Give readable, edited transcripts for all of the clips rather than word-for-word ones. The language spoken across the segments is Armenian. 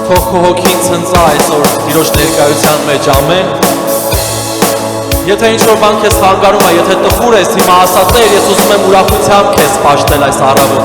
Թող քո հոգին ցնծա այսօր Տիրոջ ներկայության մեջ, ամեն։ Եթե ինչ-որ բան քեզ խանգարում է, եթե տխուր ես, հիմա ասա Տեր, ես ուզում եմ ուրախությամբ քեզ պաշտել այս առավոտ։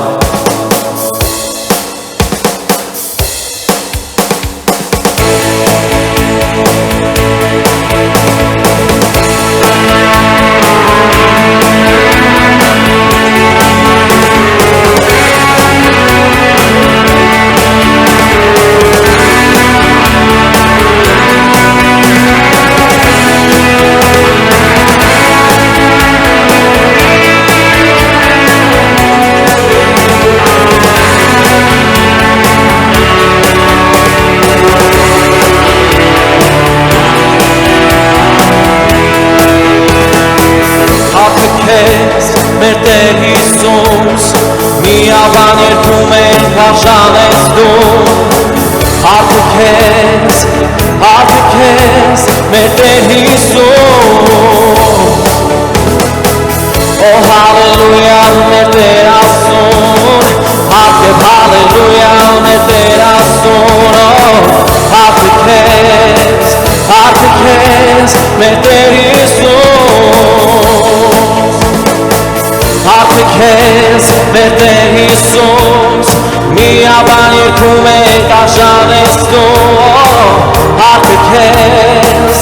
Մեր Տեր Հիսուս, միաբան երգում ենք արժան ես դու, հարթը քեզ, մեր Տեր Հիսուս, Օ հալելույա, մեր Տեր Աստուն, հարթը հալելույա, մեր Տեր Աստուն, հարթը քեզ, մեր Տեր Հիսուս, Հարթը քեզ, մեր Տեր Հիսուս, միաբան երգում ենք արժան ես դու, Հարթը քեզ,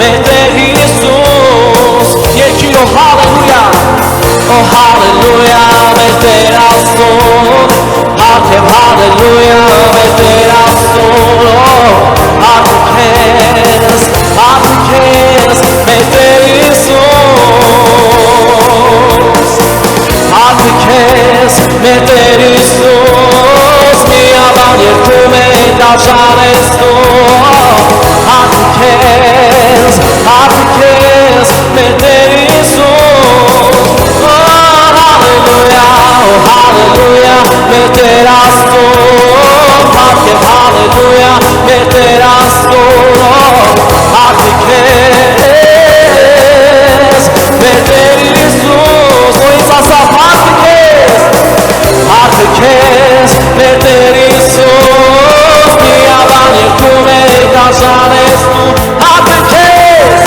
մեր Տեր Հիսուս, երկիրո հալելույա, Օ հալելույա, մեր Տեր Աստուն, հարթը հալելույա, մեր Տեր Աստուն, հարթը քեզ, մեր Տեր Հիսուս, Հարթը քեզ, մեր Տեր Հիսուս, միաբան երգում ենք արժան ես դու, Հարթը քեզ, մեր Տեր Հիսուս, Օ հալելույա, մեր Տեր Աստուն, հարթը հալելույա, մեր Տեր Աստուն, հարթը քեզ, մեր Տեր Հիսուս, Ոյս ասա հարթը քեզ, մեր Տեր Հիսուս, միաբան երգում ենք արժան ես դու, հարթը քեզ,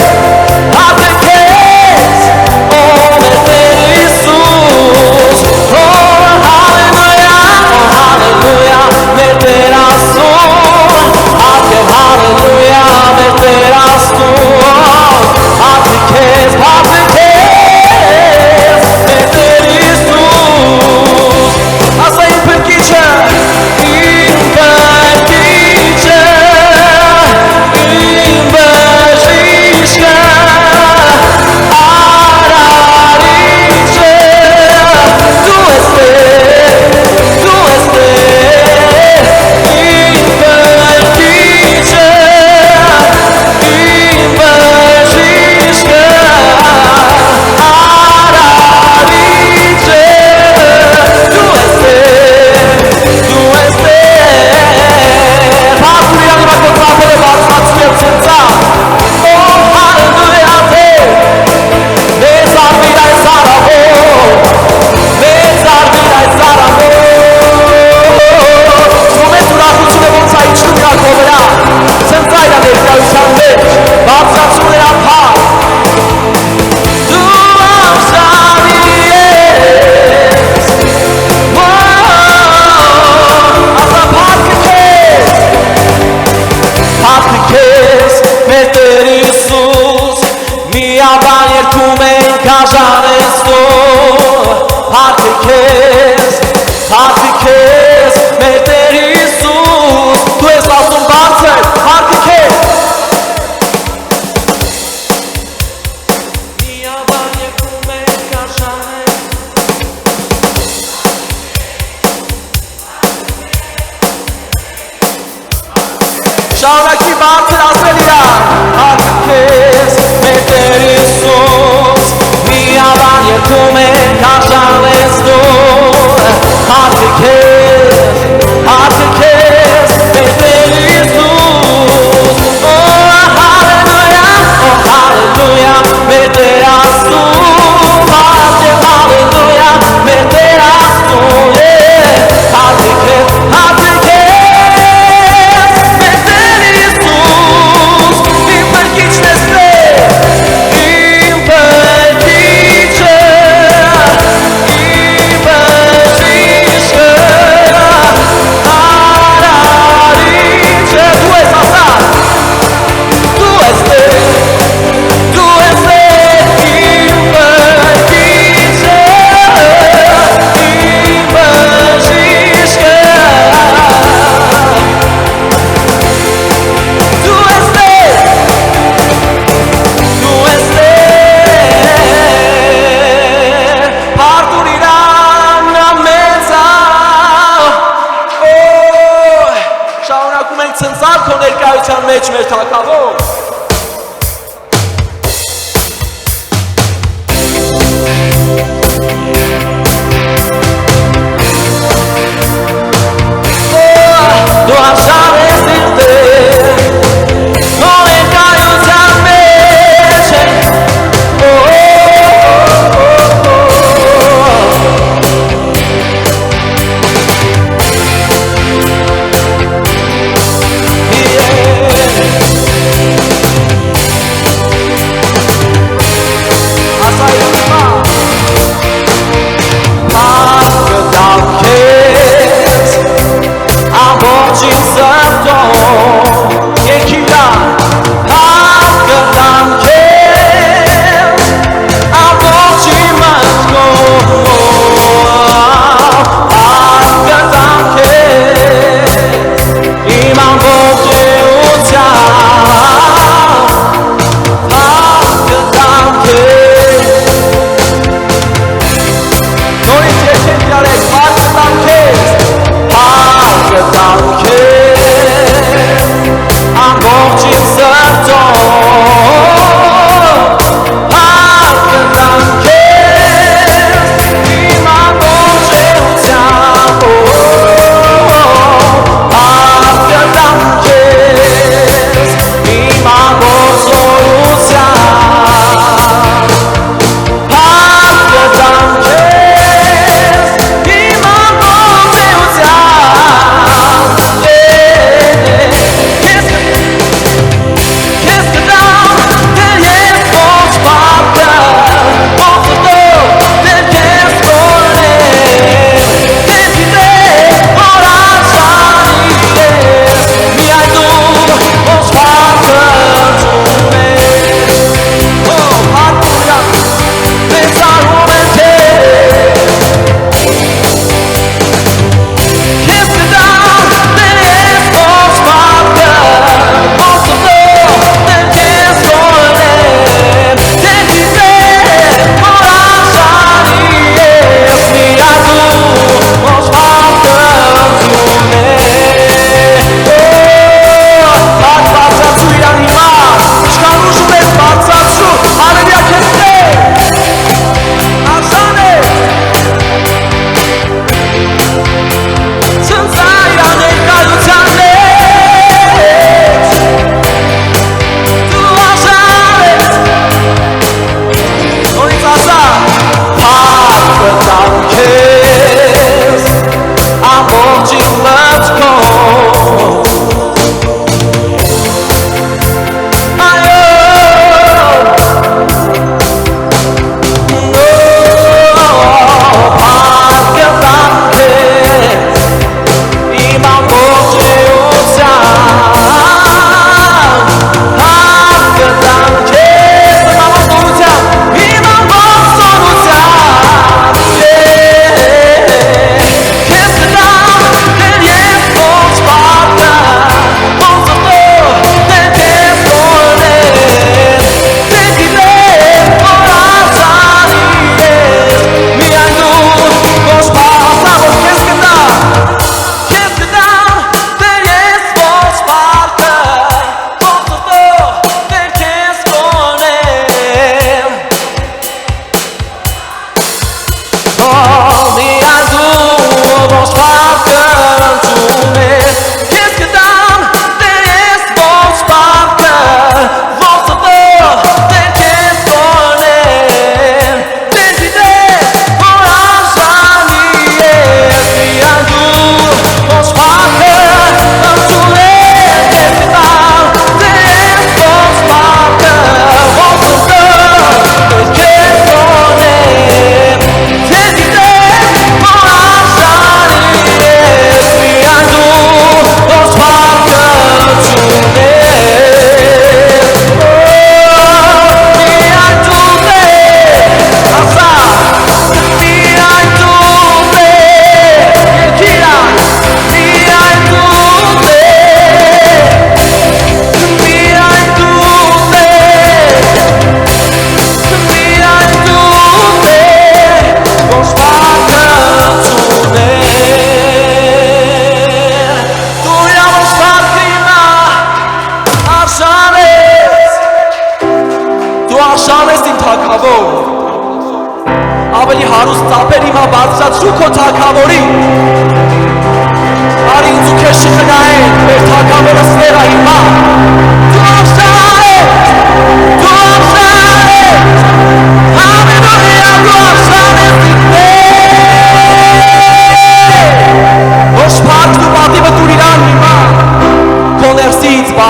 Օ մեր Տեր Հիսուս, Օ հալելույա, մեր Տեր Աստուն, հարթը հալելույա, մեր Տեր Աստուն, հարթը քեզ, մեր Տեր Հիսուս, ասա իմ փրկիչը, իմ բժիշկը, արարիչը, դու ես Տեր, իմ փրկիչը, իմ բժիշկը, արարիչը, դու ես Տեր, հալելույա, իմ ակոտրապերը բարձրացու եմ ցնծա, Օ հալելույա Տեր, մեզ արվիր այս առավոտ, զում ես ուրախությունը ոնց է իջնում իրա քո վրա, ցնծա իրա ներկայության մեջ, բարձրացու նրա փառք, դու արժանի ես, ասա փառքը քեզ, մեր Տեր Հիսուս, միաբան երգում ենք արժան ես դու, փառքը քեզ, մեր Տեր Հիսուս, դու ես ասում բարձր, փառքը քեզ, միաբան երգում ենք արժան ես շարունակի բարձր ասել իրան, հարթը քեզ, մեր Տեր Հիսուս, միաբան երգում ենք արժան ես դու, հարթը քեզ, մեր Տեր Հիսուս, Օ հալելույա, մեր Տեր Աստուն, հարթը հալելույա, մեր Տեր Աստուն, հարթը քեզ, ներկայության մեջ մեր թագավոր Դու արժան ես իմ Տեր Քո ներկայության մեջ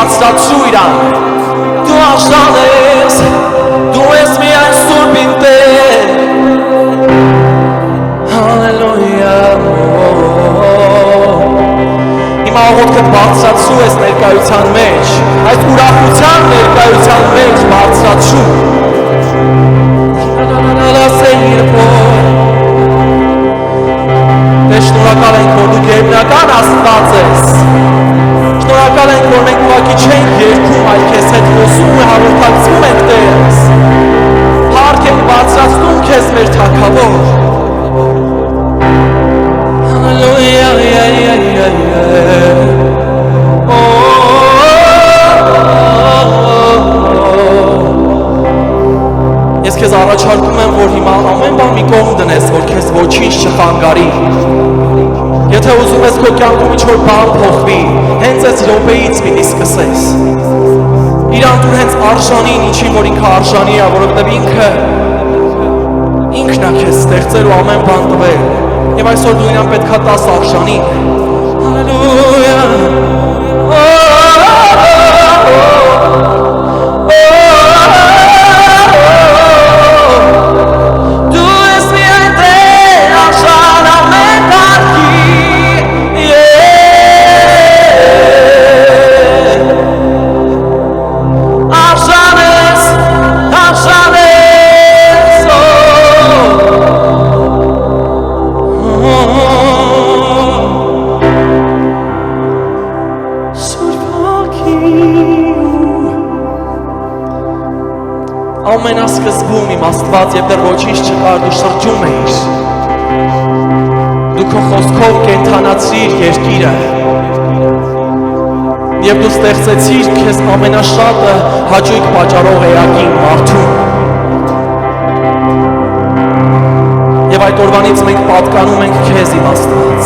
բարձրացրու իրան Դու արժան ես Դու ես միայն սուրբին Տեր Հալելույա Հիմա աղոթքդ բարձրացրու ես ներկայության մեջ Այդ ուրախության ներկայության մեջ բարձրացրու Տեր շնորհակալ ենք որ դու գերբնական Աստված ես Շնորհակալ ենք որ մենք ուղղակի չենք երգում այլ քեզ հետ խոսում ու հաղորդակցվում ենք Տերս Փառք ենք բարձրացնում քեզ մեր Թագավոր Հալելույա Ես քեզ առաջարկում եմ որ հիմա ամեն բան մի կողմ դնես որ քեզ ոչինչ չխանգարի Եթե ուզում ես քո կյանքում ինչ-որ բան փոխվի, հենց այս րոպեից պիտի սկսես։ Իրան դու հենց արժանին, ինչի որ ինքը արժանի է, որովհետև ինքն է քեզ ստեղծել ու ամեն բան տվել։ Եվ այսօր դու իրան պետքա տաս արժանին։ Հալելույա։ Ամենասկզբում իմ Աստված եւ դեռ ոչինչ չկար դու շրջում էիր Դու քո խոսքով կենթանացրիր երկիրը Եվ դու ստեղծեցիր քեզ ամենաշատը հաճույք պատճառող էակին մարդուն Եվ այդ օրվանից մենք պատկանում ենք քեզ իմ Աստված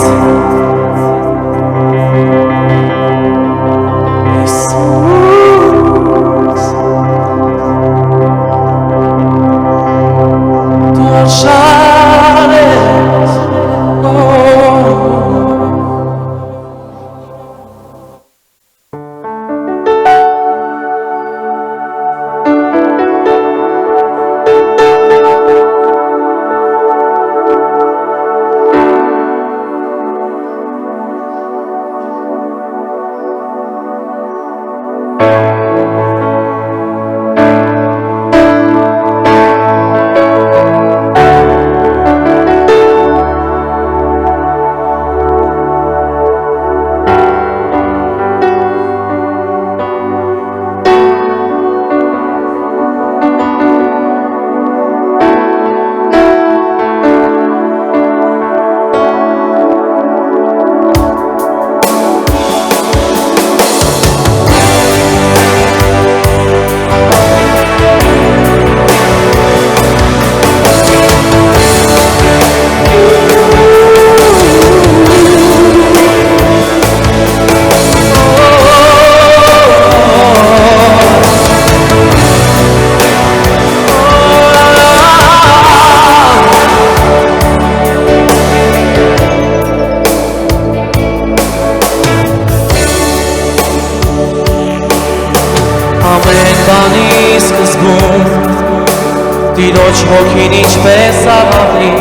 Տիրոջ հոգին ինչպես աղավնի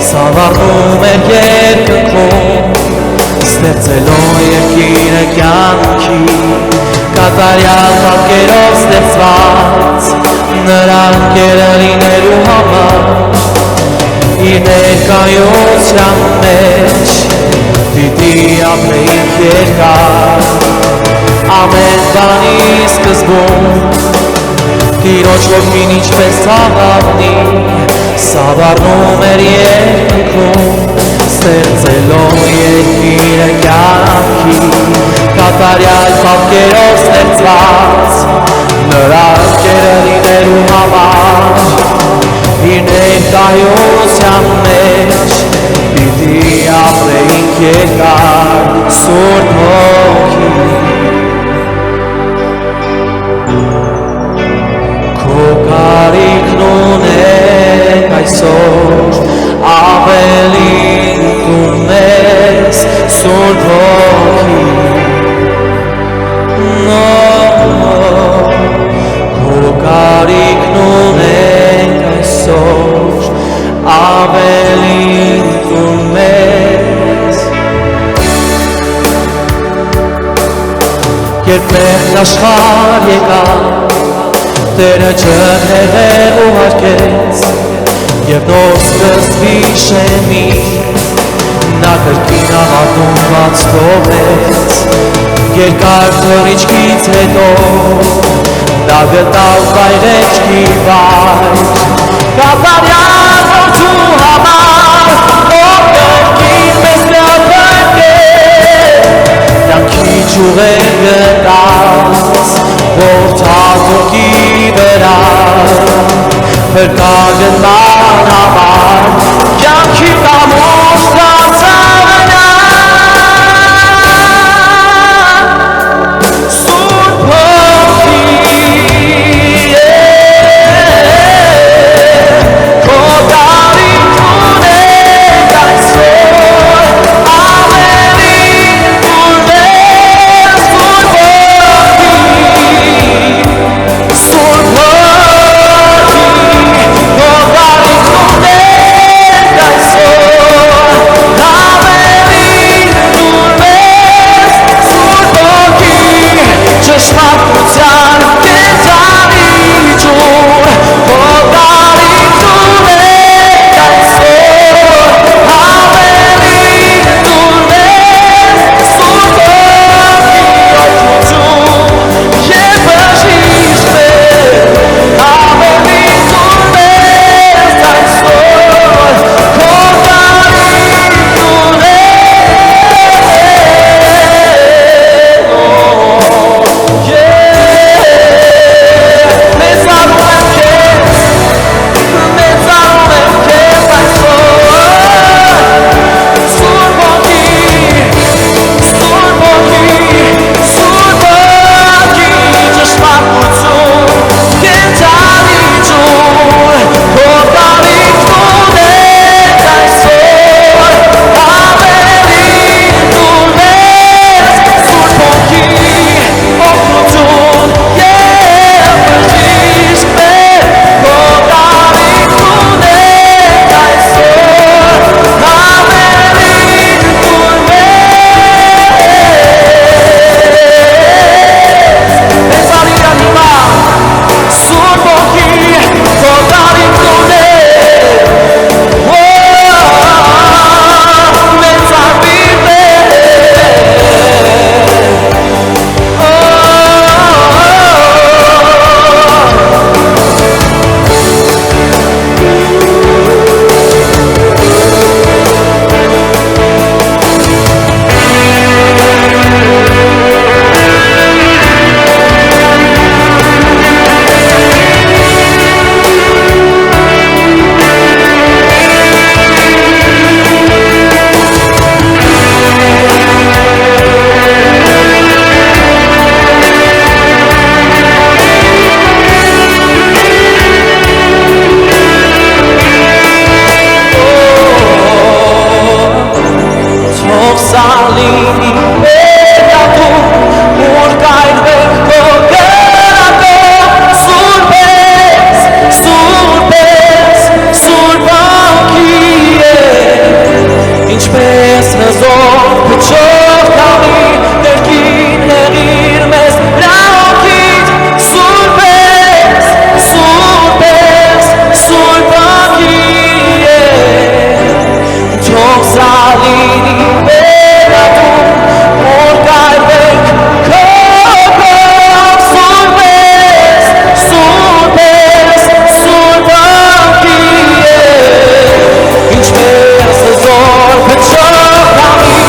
Սավառնում էր երկնքում Ստեղծելով երկիրը կյանքի Կատարյալ պատկերով ստեղծված Նրա ընկերը լինելու համար Իր ներկայության մեջ Պիտի ապրեինք երկար Ամեն բանի սկզբում Տիրոջ հոգին ինչպես աղավնի Սավառնում էր երկնքում Ստեղծելով երկիրը կյանքի Կատարյալ պատկերով ստեղծված Նրա ընկերը լինելու համար Իր ներկայության մեջ Պիտի ապրեինք երկար Սուրբ հոգի Կարիքն ունենք այսօր ավելին տուն ես Սուրբ հոգի Երբ մեղն աշխարհ եկավ, Տերը ջրհեղեղ ուղարկեց, Եվ նոր սկսվի շեմի, Նա կրկին հավատունված թողեց, Երկար թռիչքից հետո, Նա գտավ վայրեջքի վայր, Կատարյալ որդու համար, Ով կրկին մեզ կապարկեց, Կյանքի ճյուղեր գտած, Որդածոքի վրա, Փրկագնման համար, Կյանքի կամուշ դարձավ նա, Սուրբ Հոգի, Քո տարիք ունեք այսօր, ավելի ուներ Սուրբ Հոգի, Սուրբ Հոգի, Քո տարիք ունեք այսօր, ավելի ուներ Սուրբ Հոգի, ճշմարտության կենտրոնի ջուր, Քո տարիք ունեք այսօր, ավելի ուներ Սուրբ Հոգի, օգնություն և բժիշկ մեր, ավելի ուներ այսօր, Քո տարիք Ինչպես զոր փչով կամի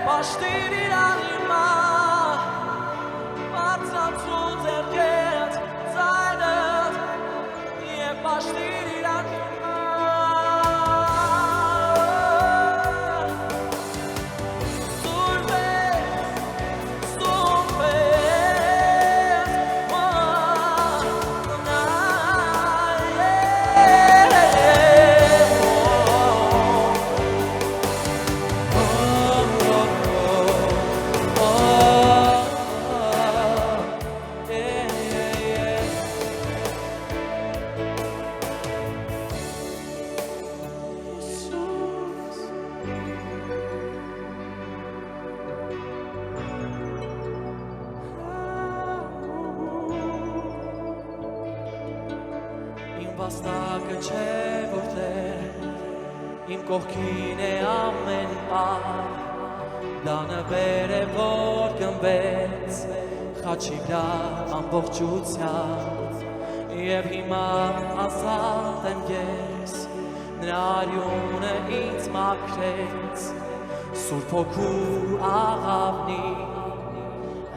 փոխիր իրան հիմա Վաստակը չէ որտեղ իմ կողքին է ամեն պահ դանը վեր է որ գնվեց խաչի վրա ամբողջությամբ և հիմա ազատ եմ ես նրա արյունը ինձ մաքրեց Սուրբ Հոգու աղավնի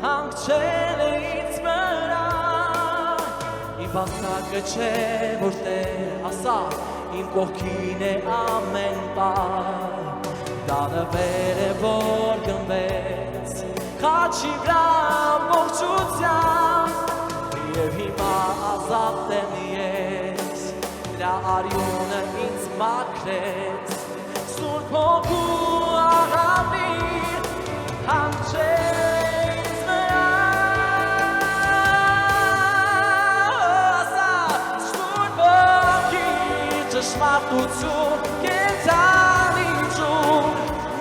հանգչել է ինձ վրա Իմ վաստակը չէ որտեղ ասա իմ կողքին է ամեն պահ դանը վեր է որ գնվեց խաչի վրա ամբողջությամբ և հիմա ազատ եմ ես նրա արյունը ինձ մաքրեց Սուրբ Հոգու աղավնի հանգչել Շմարտություն կենցանիջում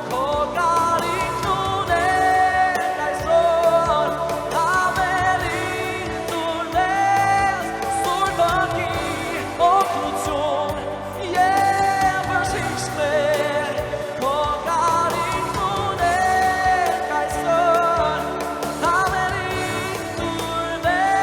Քո կարիքն ունենք այսօր Համելին տուրնես Սուրբ Հոգի օգնություն և բժիշկներ Քո կարիքն ունենք այսօր Համելին տուրնես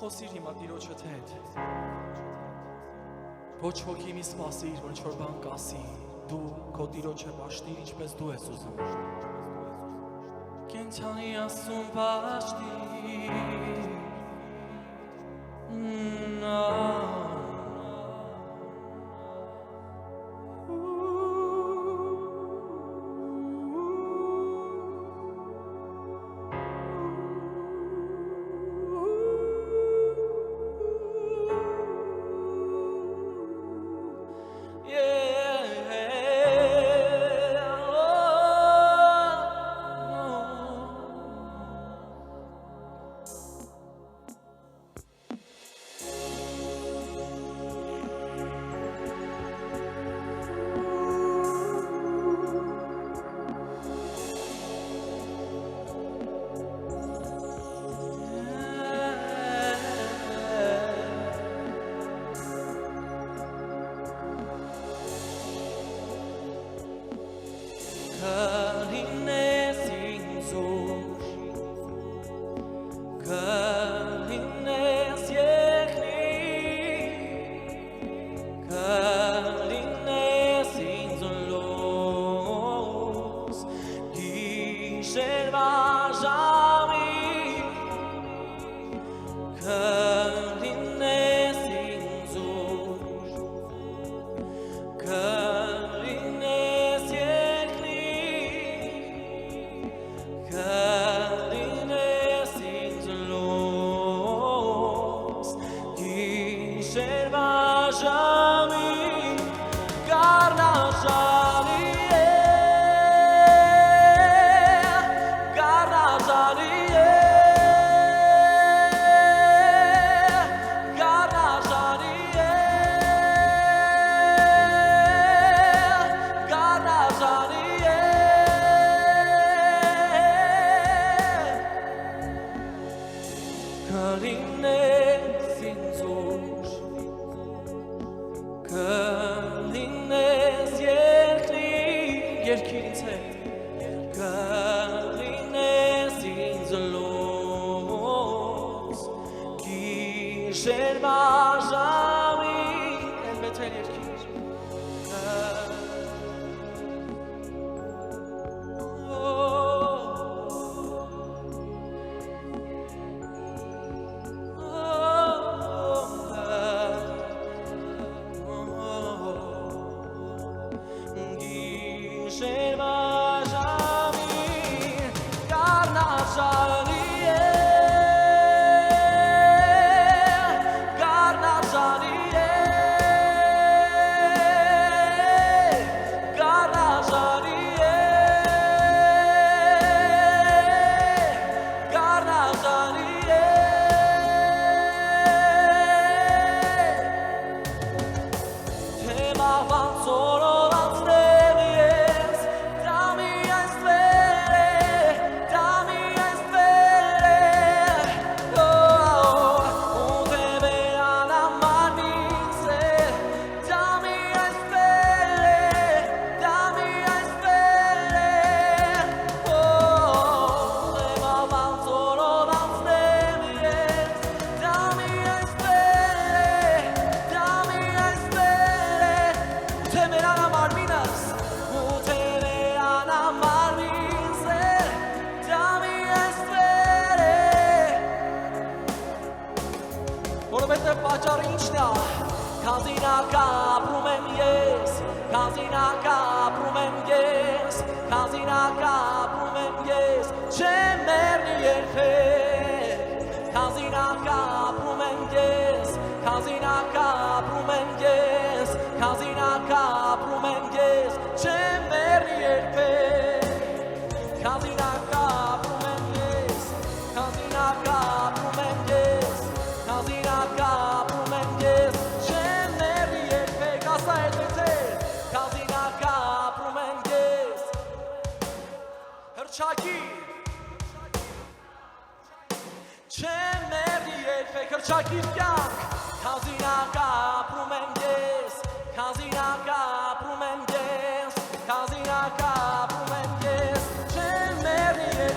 Խոսիր հիմա Տիրոջդ հետ Ոչ հոգի մի սպասիր, որ ինչ-որ բան կասի Դու քո Տիրոջը պաշտիր, ինչպես դու ես ուզում Կենցանի ասում պաշտիր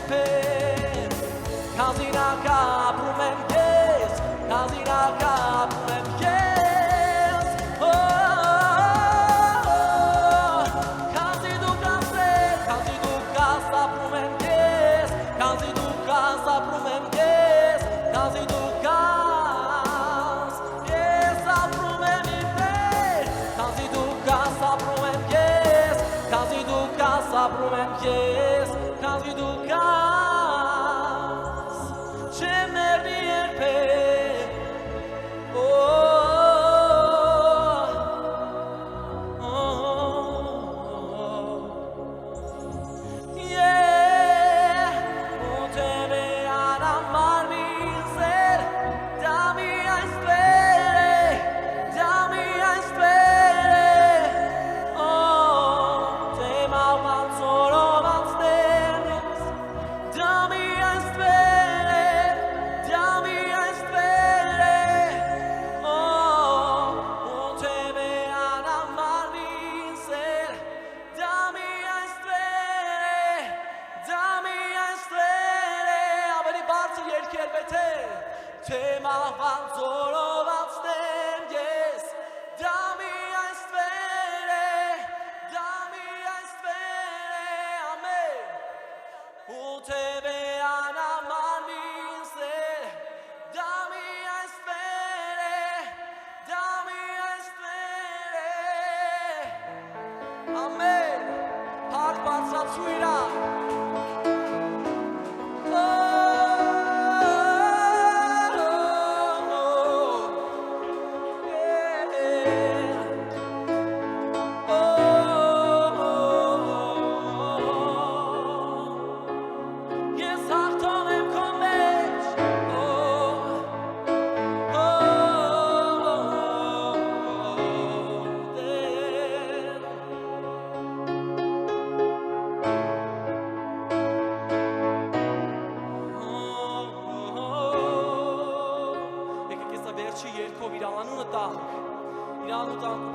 Hey Քանզի նա կապրում եմ ես, քանզի նա կապրում եմ ես, քանզի դու կաս ես, քանզի դու կաս ապրում եմ ես, քանզի դու կաս ապրում եմ ես, քանզի դու կաս, ես ապրում եմ իմ Տեր, քանզի դու կաս ապրում եմ ես, քանզի դու կաս ապրում եմ ես, քանզի դու կաս, չեմ մեռնի երբեք,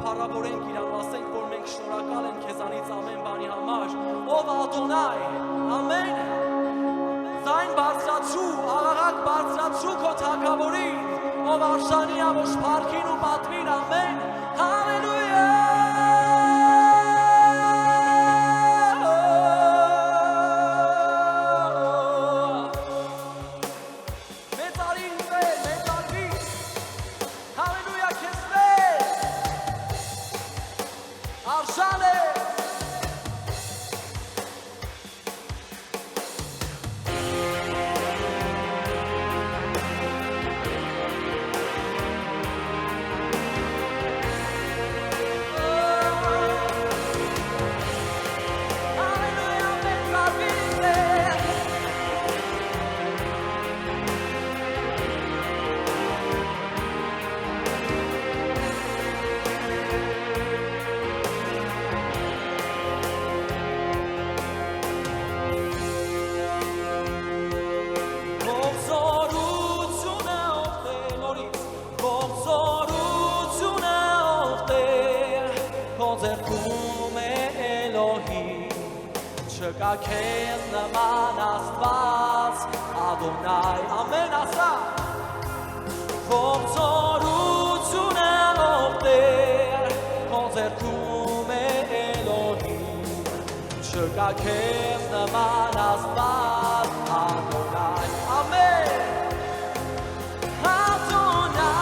փառավորենք Իրան, ասենք, որ մենք շնորհակալ ենք քեզանից ամեն բանի համար, ով Ադոնայ, ամեն, ձայն բարձրացրու, աղաղակ բարձրացրու քո թագավորին, ով արժանի է ոչ փառքին ու պատվին, ամեն, հալելույա։ Չկա քեզ նման Աստված, Ադոնայ, ամեն ասա, ողջորությունը ով Տեր, քո ձեռքում է Էլոհիմ, չկա քեզ նման Աստված, Ադոնայ, ամեն, Adonai,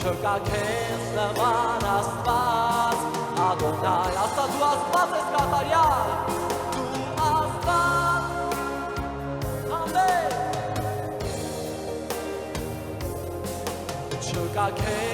Չկա քեզ նման Աստված Ադոնայ Աստված դու Աստված ես կատարյալ Դու Աստված Ամեն Չկա քեզ